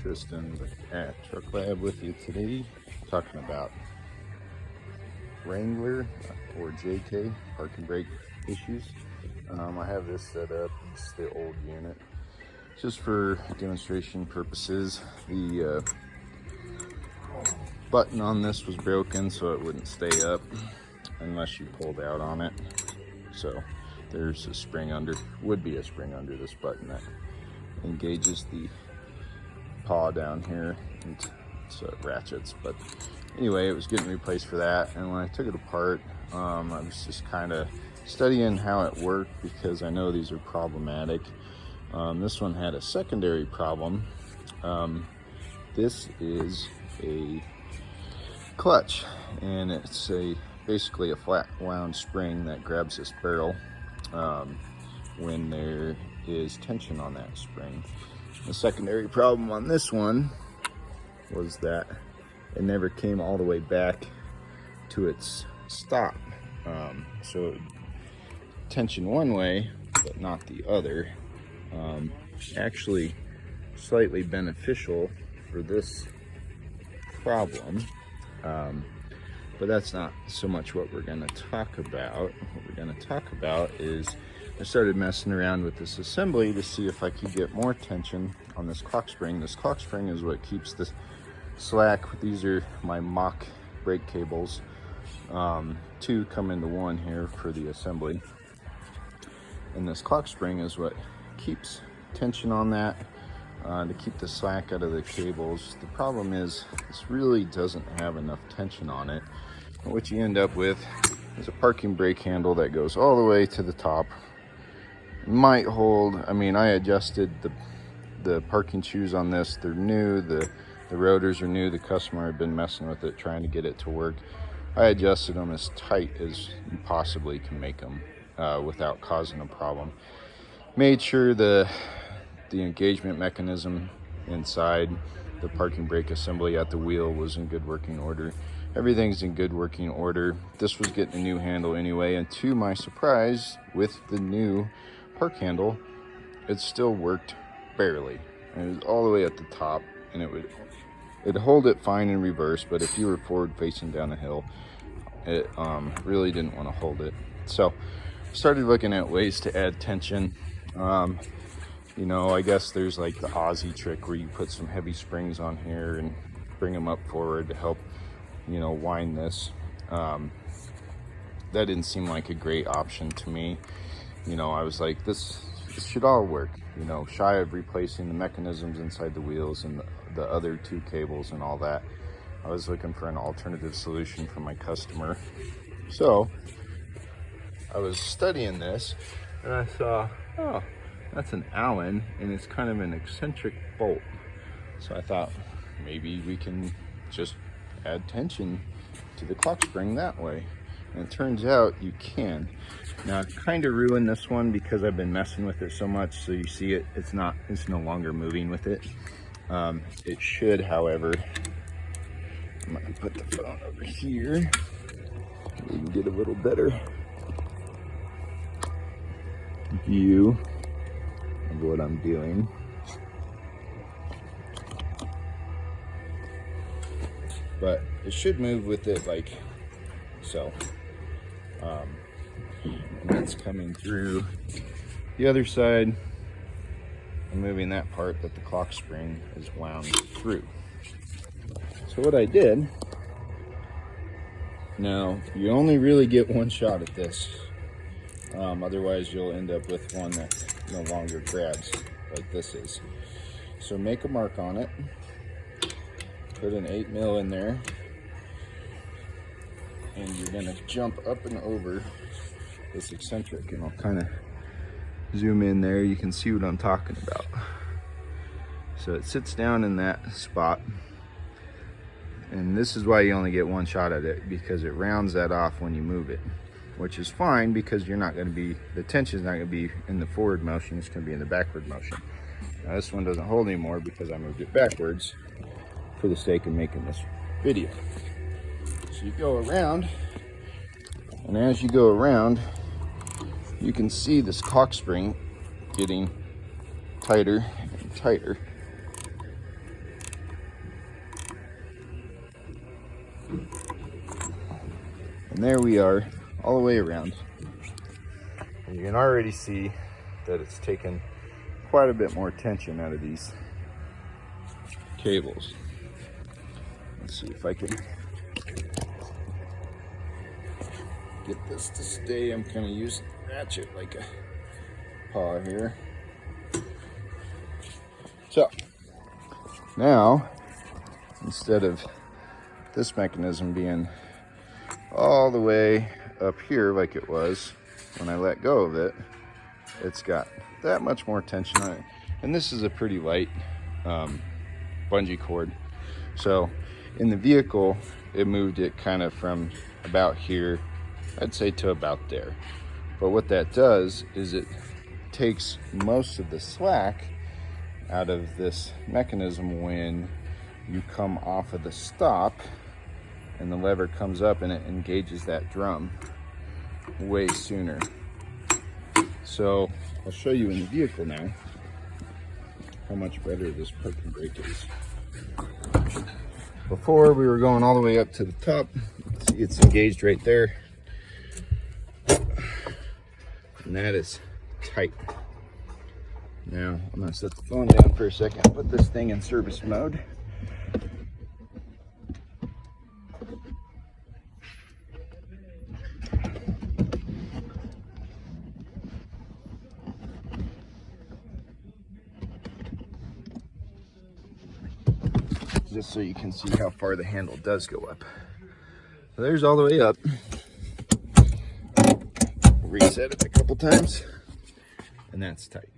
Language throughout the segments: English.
Tristan at Truck Lab with you today, talking about Wrangler or JK parking brake issues. I have this set up. It's the old unit, just for demonstration purposes. The button on this was broken, so it wouldn't stay up unless you pulled out on it. So there's a spring under, would be a spring under this button that engages the paw down here, and so it ratchets. But anyway, it was getting replaced for that, and when I took it apart, I was just kind of studying how it worked, because I know these are problematic. This one had a secondary problem. This is a clutch, and it's basically a flat wound spring that grabs this barrel when there is tension on that spring. The secondary problem on this one was that it never came all the way back to its stop. So tension one way, but not the other. Actually slightly beneficial for this problem. But that's not so much what we're going to talk about. What we're going to talk about is I started messing around with this assembly to see if I could get more tension on this clock spring. This clock spring is what keeps the slack. These are my mock brake cables. Two come into one here for the assembly. And this clock spring is what keeps tension on that, to keep the slack out of the cables. The problem is this really doesn't have enough tension on it. And what you end up with is a parking brake handle that goes all the way to the top. It might hold. I mean, I adjusted the parking shoes on this. They're new. The rotors are new. The customer had been messing with it, trying to get it to work. I adjusted them as tight as you possibly can make them without causing a problem. Made sure the engagement mechanism inside the parking brake assembly at the wheel was in good working order. Everything's in good working order. This was getting a new handle anyway, and to my surprise, with the new park handle, it still worked barely. And it was all the way at the top, and it'd hold it fine in reverse, but if you were forward facing down a hill, it really didn't want to hold it. So started looking at ways to add tension. You know, I guess there's like the Aussie trick where you put some heavy springs on here and bring them up forward to help, you know, wind this. That didn't seem like a great option to me. You know, I was like, this should all work, you know, shy of replacing the mechanisms inside the wheels and the other two cables and all that. I was looking for an alternative solution for my customer. So I was studying this, and I saw, oh, that's an Allen, and it's kind of an eccentric bolt. So I thought maybe we can just add tension to the clock spring that way. And it turns out you can. Now I've kind of ruined this one because I've been messing with it so much. So you see it's no longer moving with it. It should, however, I'm gonna put the phone over here. We can get a little better view of what I'm doing. But it should move with it like so. And that's coming through the other side. I'm moving that part that the clock spring is wound through. So what I did, now you only really get one shot at this. Otherwise you'll end up with one that no longer grabs like this is. So make a mark on it, put an 8mm in there, and you're gonna jump up and over this eccentric, and I'll kind of zoom in there. You can see what I'm talking about. So it sits down in that spot, and this is why you only get one shot at it, because it rounds that off when you move it, which is fine because you're not going to be, the tension is not going to be in the forward motion, it's going to be in the backward motion. Now this one doesn't hold anymore because I moved it backwards for the sake of making this video. So you go around, and as you go around, you can see this clock spring getting tighter and tighter. And there we are, all the way around. And you can already see that it's taken quite a bit more tension out of these cables. Let's see if I can get this to stay. I'm kind of using the ratchet like a paw here. So now, instead of this mechanism being all the way up here like it was when I let go of it, it's got that much more tension on it. And this is a pretty light bungee cord. So in the vehicle, it moved it kind of from about here, I'd say, to about there. But what that does is it takes most of the slack out of this mechanism when you come off of the stop and the lever comes up and it engages that drum way sooner. So I'll show you in the vehicle now how much better this parking brake is. Before, we were going all the way up to the top. See, it's engaged right there. And that is tight. Now, I'm gonna set the phone down for a second, put this thing in service mode. Just so you can see how far the handle does go up. So there's all the way up. Reset it a couple times, and that's tight.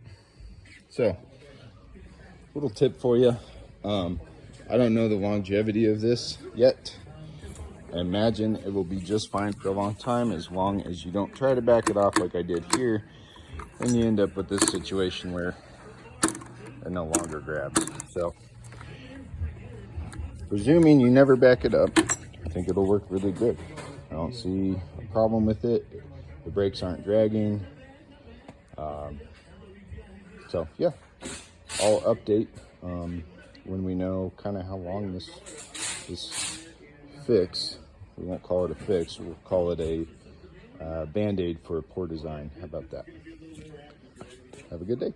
So, little tip for you. I don't know the longevity of this yet. I imagine it will be just fine for a long time, as long as you don't try to back it off like I did here, and you end up with this situation where it no longer grabs. So, presuming you never back it up, I think it'll work really good. I don't see a problem with it. The brakes aren't dragging. So yeah, I'll update when we know kind of how long this fix, we won't call it a fix, we'll call it a band-aid for a poor design. How about that? Have a good day.